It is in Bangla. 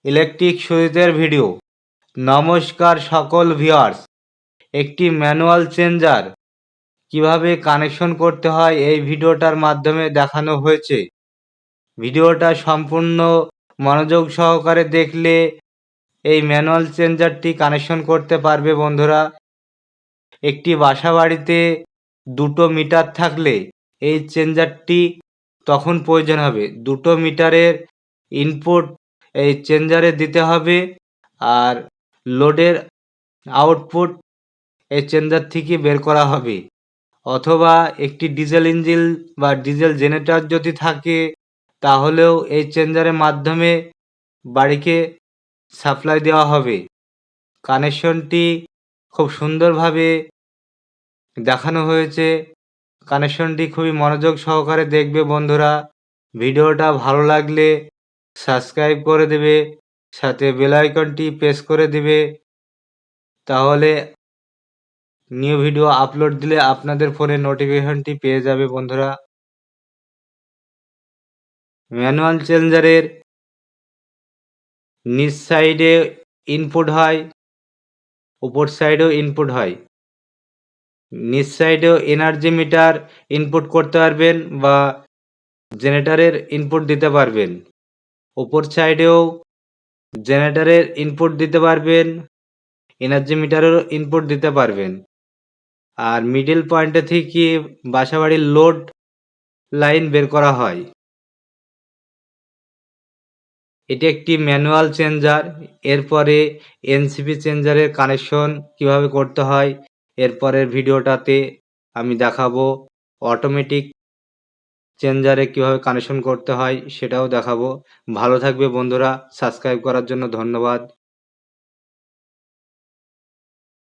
ইলেকট্রিক সুইচের ভিডিও। নমস্কার সকল ভিউয়ার্স, একটি ম্যানুয়াল চেঞ্জার কিভাবে কানেকশন করতে হয় এই ভিডিওটার মাধ্যমে দেখানো হয়েছে। ভিডিওটা সম্পূর্ণ মনোযোগ সহকারে দেখলে এই ম্যানুয়াল চেঞ্জারটি কানেকশন করতে পারবে বন্ধুরা। একটি বাসা বাড়িতে 2 মিটার থাকলে এই চেঞ্জারটি তখন প্রয়োজন হবে। 2 মিটারের ইনপুট এই চেঞ্জারে দিতে হবে, আর লোডের আউটপুট এই চেঞ্জার থেকে বের করা হবে। অথবা একটি ডিজেল ইঞ্জিন বা ডিজেল জেনারেটর যদি থাকে তাহলেও এই চেঞ্জারের মাধ্যমে বাড়িকে সাপ্লাই দেওয়া হবে। কানেকশনটি খুব সুন্দরভাবে দেখানো হয়েছে। কানেকশনটি খুবই মনোযোগ সহকারে দেখবে বন্ধুরা। ভিডিওটা ভালো লাগলে সাবস্ক্রাইব করে দেবে, সাথে বেল আইকনটি প্রেস করে দেবে, তাহলে নিউ ভিডিও আপলোড দিলে আপনাদের ফোনে নোটিফিকেশনটি পেয়ে যাবে বন্ধুরা। ম্যানুয়াল চেঞ্জারের নিচ সাইডে ইনপুট হয়, উপর সাইডেও ইনপুট হয়। নিচ সাইডেও এনার্জি মিটার ইনপুট করতে পারবেন বা জেনারেটরের ইনপুট দিতে পারবেন। উপর সাইডেও জেনারেটরের ইনপুট দিতে পারবেন, এনার্জি মিটারেরও ইনপুট দিতে পারবেন। আর মিডল পয়েন্টে থেকে বাসাবাড়ির লোড লাইন বের করা হয়। এটি একটি ম্যানুয়াল চেঞ্জার। এরপরে এনসিপি চেঞ্জারের কানেকশন কিভাবে করতে হয় এরপরের ভিডিওটাতে আমি দেখাবো। অটোমেটিক চেঞ্জারে কিভাবে কানেকশন করতে হয় সেটাও দেখাবো। ভালো থাকবে বন্ধুরা, সাবস্ক্রাইব করার জন্য ধন্যবাদ।